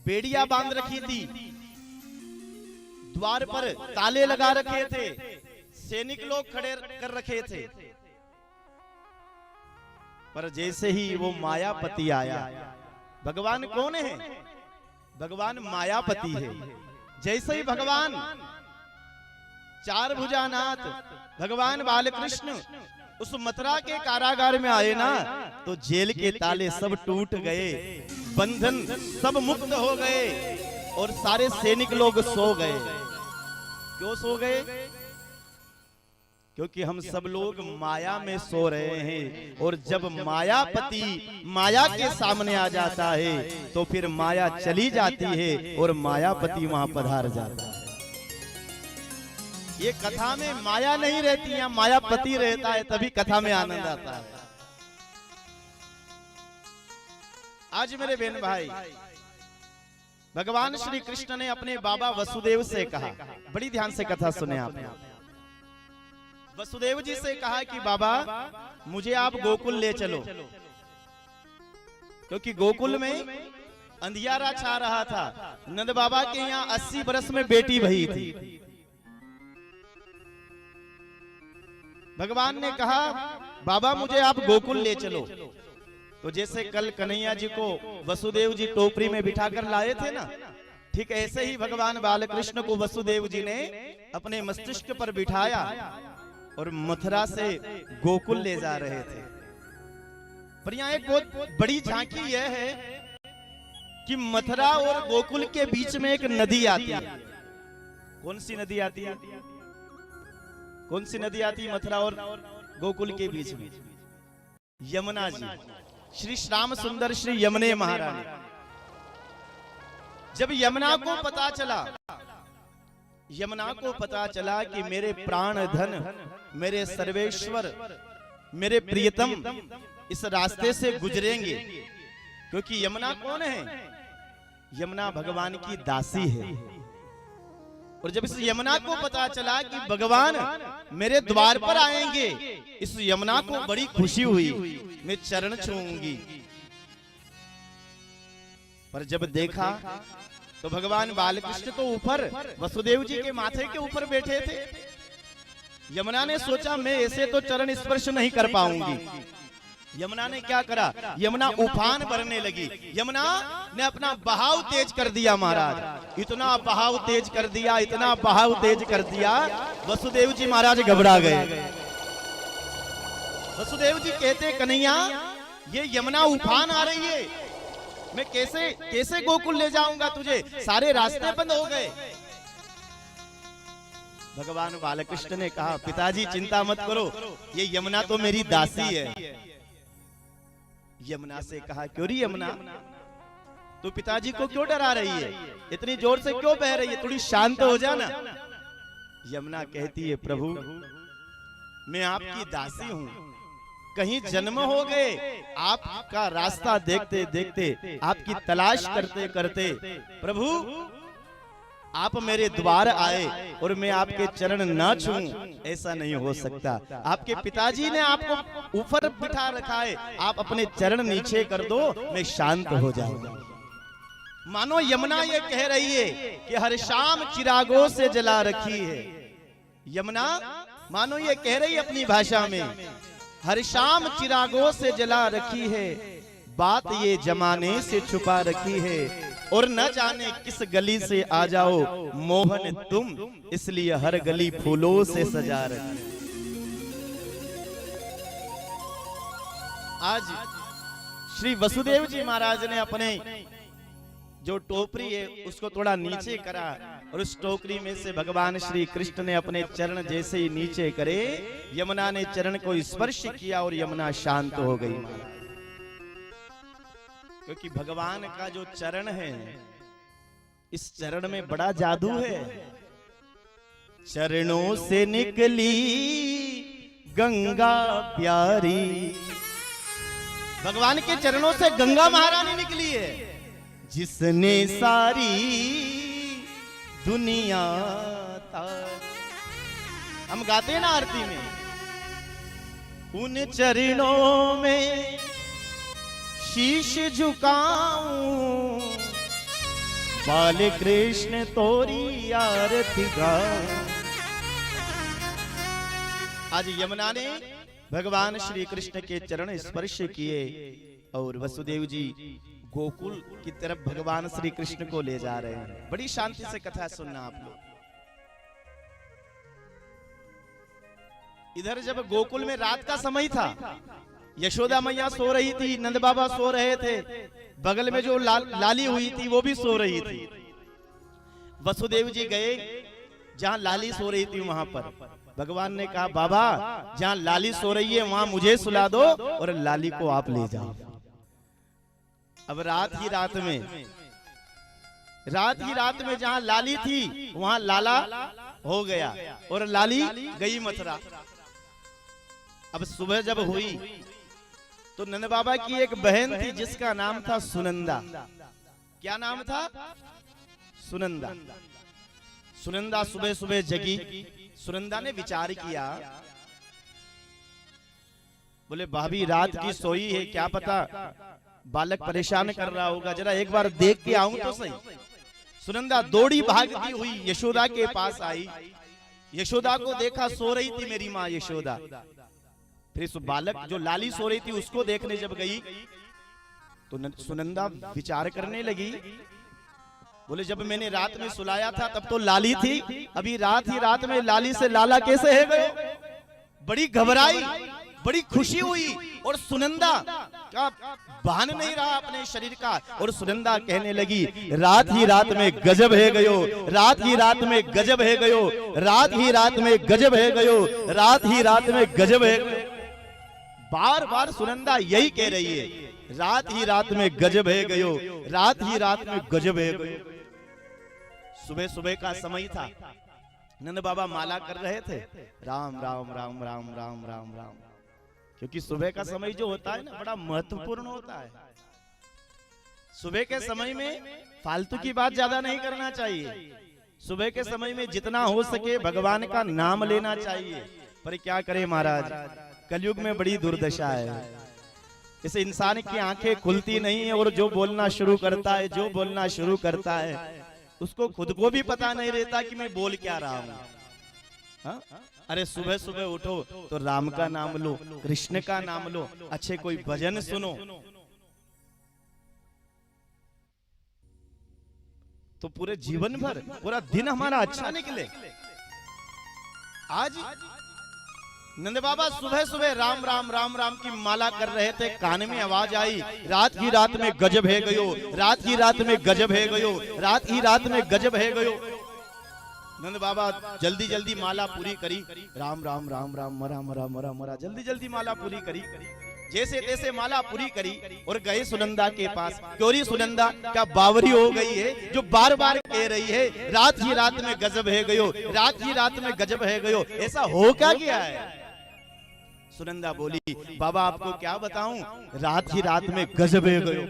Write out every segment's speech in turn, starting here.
बेड़ियां बांध रखी थी, द्वार पर ताले लगा रखे थे, सैनिक लोग खड़े कर रखे थे। पर जैसे ही वो मायापति आया, भगवान कौन है? भगवान मायापति है। जैसे ही भगवान चार भुजानाथ भगवान बालकृष्ण उस मथुरा के कारागार में आए ना, तो जेल के ताले सब टूट गए, बंधन सब मुक्त हो गए और सारे सैनिक लोग सो गए। क्यों सो गए? क्योंकि हम सब लोग माया में सो रहे हैं, और जब मायापति माया के सामने आ जाता है तो फिर माया चली जाती है और मायापति वहां पधार जाता है। ये कथा में माया नहीं रहती है, मायापति रहता है, तभी कथा में आनंद आता है। आज मेरे बहन भाई, भगवान श्री कृष्ण ने अपने बाबा वसुदेव से कहा, बड़ी ध्यान से कथा सुने आपने। वसुदेव जी से कहा कि बाबा मुझे आप गोकुल ले चलो, क्योंकि गोकुल में अंधियारा छा रहा था। नंद बाबा के यहाँ 80 बरस में बेटी भई थी। भगवान ने कहा बाबा मुझे आप गोकुल ले चलो। तो जैसे कल कन्हैया जी को वसुदेव जी टोपरी में बिठा कर लाए थे ना, ठीक ऐसे ही भगवान बालकृष्ण को वसुदेव जी ने अपने मस्तिष्क पर बिठाया और मथुरा से गोकुल ले जा रहे थे। पर यहाँ एक बहुत बड़ी झांकी यह है कि मथुरा और गोकुल के बीच में एक नदी आती है। कौन सी नदी आती है? कौन सी नदी आती है मथुरा और गोकुल के बीच में? यमुना जी, श्री श्याम सुंदर श्री यमुने महारानी। जब यमुना को पता चला कि मेरे प्राण धन, मेरे सर्वेश्वर, मेरे प्रियतम इस रास्ते से गुजरेंगे, क्योंकि यमुना कौन है? यमुना भगवान की दासी है। और जब इस यमुना को पता चला कि भगवान मेरे द्वार पर आएंगे, इस यमुना को बड़ी खुशी हुई, मैं चरण छूऊंगी। पर जब देखा तो भगवान बालकृष्ण तो ऊपर वसुदेव जी के माथे के ऊपर बैठे थे। यमुना ने सोचा मैं ऐसे तो चरण स्पर्श नहीं कर पाऊंगी। यमुना ने क्या करा? यमुना उफान भरने लगी। यमुना ने अपना बहाव तेज कर दिया महाराज, इतना बहाव तेज कर दिया, इतना बहाव तेज कर दिया, वसुदेव जी महाराज घबरा गए। वसुदेव जी कहते कन्हैया ये यमुना उफान आ रही है, मैं कैसे गोकुल ले जाऊंगा तुझे, सारे रास्ते बंद हो गए। भगवान बालकृष्ण ने कहा पिताजी चिंता मत करो, ये यमुना तो मेरी दासी है। यमुना से कहा क्यों री यमुना, तू पिताजी को क्यों डरा रही है, इतनी जोर से क्यों बह रही है, थोड़ी शांत हो जाना। यमुना कहती है प्रभु मैं आपकी दासी हूं, कहीं जन्म हो गए, आपका रास्ता देखते देखते, आपकी तलाश करते करते प्रभु आप मेरे द्वार आए और मैं आपके चरण ना छूऊं, ऐसा नहीं हो सकता। आपके पिताजी ने आपको ऊपर बिठा रखा है, आप अपने चरण नीचे कर दो, मैं शांत हो जाऊंगा। मानो यमुना ये कह रही है कि हर शाम चिरागों से जला रखी है। यमुना मानो ये कह रही है अपनी भाषा में, हर शाम चिरागों से जला रखी है, बात ये जमाने से छुपा रखी है, और न जाने किस गली से आ जाओ मोहन तुम, इसलिए हर गली फूलों से सजा रखी। आज श्री वसुदेव जी महाराज ने अपने जो टोकरी है उसको थोड़ा नीचे करा, और उस टोकरी में से भगवान श्री कृष्ण ने अपने चरण जैसे ही नीचे करे, यमुना ने चरण को स्पर्श किया और यमुना शांत हो गई। क्योंकि भगवान का जो चरण है, इस चरण में बड़ा जादू है। चरणों से निकली गंगा प्यारी, भगवान के चरणों से गंगा महारानी निकली है, जिसने सारी दुनिया हम गाते हैं ना आरती में, उन चरणों में शीश झुकाऊं बाल कृष्ण तोरी आरती गा। आज यमुना ने भगवान श्री कृष्ण के चरण स्पर्श किए और वसुदेव जी गोकुल की तरफ भगवान श्री कृष्ण को ले जा रहे हैं। बड़ी शांति से कथा सुनना आप लोग। इधर जब गोकुल में रात का समय था, यशोदा मैया सो रही थी, नंद बाबा सो रहे थे, बगल में जो लाली हुई थी वो भी सो रही थी। वसुदेव जी गए जहां लाली सो रही थी वहां पर। भगवान ने कहा बाबा जहां लाली सो रही है वहां मुझे सुला दो और लाली को आप ले जाओ। अब रात ही रात में जहां लाली थी वहां लाला हो गया और लाली गई मथुरा। अब सुबह जब हुई तो नंद बाबा की एक बहन थी जिसका नाम था सुनंदा। क्या नाम था? सुनंदा। सुनंदा सुबह सुबह जगी। सुनंदा ने विचार किया, बोले भाभी रात की सोई है, क्या पता बालक परेशान कर रहा होगा, जरा एक बार देख के आऊं तो सही। सुनंदा दौड़ी भागती हुई यशोदा के पास आई। यशोदा को देखा, सो रही थी मेरी माँ यशोदा। फिर इस बालक जो लाली सो रही थी उसको देखने जब गई तो सुनंदा विचार करने लगी, बोले जब मैंने रात में सुलाया था तब तो लाली थी, अभी रात ही रात में लाली से लाला कैसे है गए? बड़ी घबराई, बड़ी खुशी हुई और सुनंदा का भान नहीं रहा अपने शरीर का। और सुनंदा कहने लगी रात ही रात में गजब है गयो, रात ही रात में गजब है गयो, रात ही रात में गजब है गयो, रात ही रात में गजब है गयो। बार बार सुनंदा यही कह रही है, रात ही रात में गजब है गयो, रात ही रात में गजब है गयो। सुबह सुबह का समय था, नंद बाबा माला कर रहे थे, राम राम राम राम राम राम राम। क्योंकि सुबह का समय जो होता है ना बड़ा महत्वपूर्ण होता है। सुबह के समय में फालतू की बात ज्यादा नहीं करना चाहिए। सुबह के समय में जितना हो सके भगवान का नाम लेना चाहिए। पर क्या करे महाराज, कलयुग में बड़ी दुर्दशा है। इस इंसान की आंखें खुलती नहीं है और जो बोलना शुरू करता है उसको खुद को भी पता नहीं रहता कि मैं बोल क्या रहा हूं। हाँ? अरे सुबह सुबह उठो तो राम का नाम लो, कृष्ण का नाम लो, अच्छे कोई भजन सुनो तो पूरे जीवन भर पूरा दिन हमारा अच्छा निकले। आज नंद बाबा सुबह सुबह राम राम राम राम की माला कर रहे थे, कान में आवाज आई रात ही रात में गजब है गयो, रात ही रात में गजब है गयो, रात ही रात में गजब है गयो। नंद बाबा जल्दी जल्दी माला पूरी करी, राम राम राम राम मरा मरा मरा मरा, जल्दी जल्दी माला पूरी करी। जैसे तैसे माला पूरी करी और गए सुनंदा के पास। क्योरी सुनंदा क्या बावरी हो गई है जो बार बार कह रही है रात ही रात में गजब है गयो, रात ही रात में गजब है गयो, ऐसा हो क्या गया है? सुनंदा बोली बाबा आपको क्या बताऊं, रात ही रात में गजब है गयो।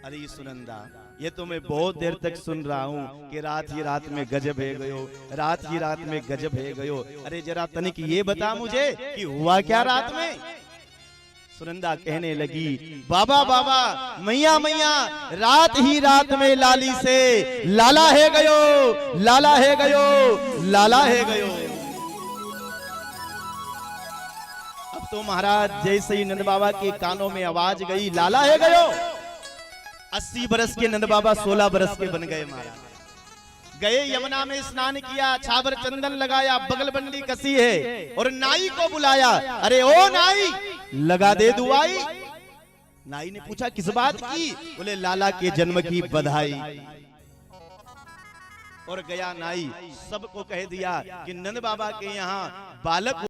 अरे सुनंदा ये तो मैं बहुत देर तक सुन रहा हूं कि रात ही रात में गजब है गयो, रात ही रात में गजब है गयो। अरे जरा तनिक ये बता मुझे कि हुआ क्या रात में? सुनंदा कहने लगी बाबा बाबा मैया मैया रात ही रात में लाली से लाला है गयो, लाला है गयो, लाला है गयो। अब तो महाराज जैसे ही नंद बाबा के कानों में आवाज गई लाला है गयो, 80 बरस के नंद बाबा 16 बरस के बन गए महाराज। गए यमुना में स्नान किया, छाबर चंदन लगाया, बगल बंडी कसी है और नाई को बुलाया। अरे ओ नाई लगा दे दुआई। नाई ने पूछा किस बात की? बोले लाला के जन्म की बधाई। और गया नाई, सबको कह दिया कि नंद बाबा के यहाँ बालक